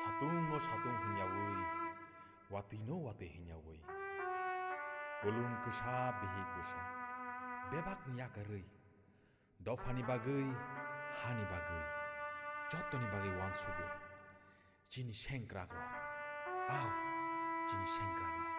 Satung no satung henyawi, watino wate henyawi. Kolum kesha behik busa, bebak niya karei. Dofani bagai, hani bagai. Jotoni bagai wan sugu. Jini sengkrak rok. Aw, jini sengkrak rok.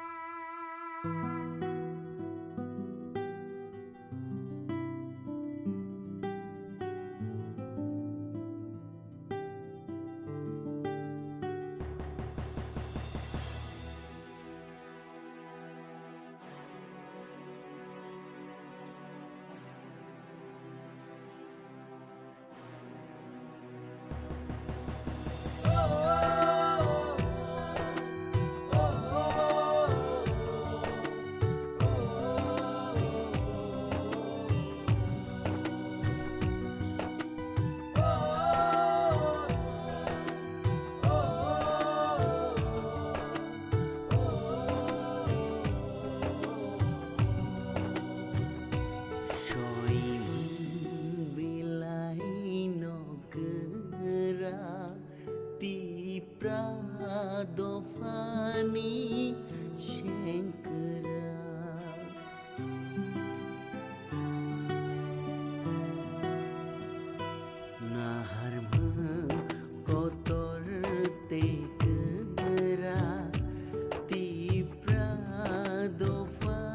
Di Pradopani Shankara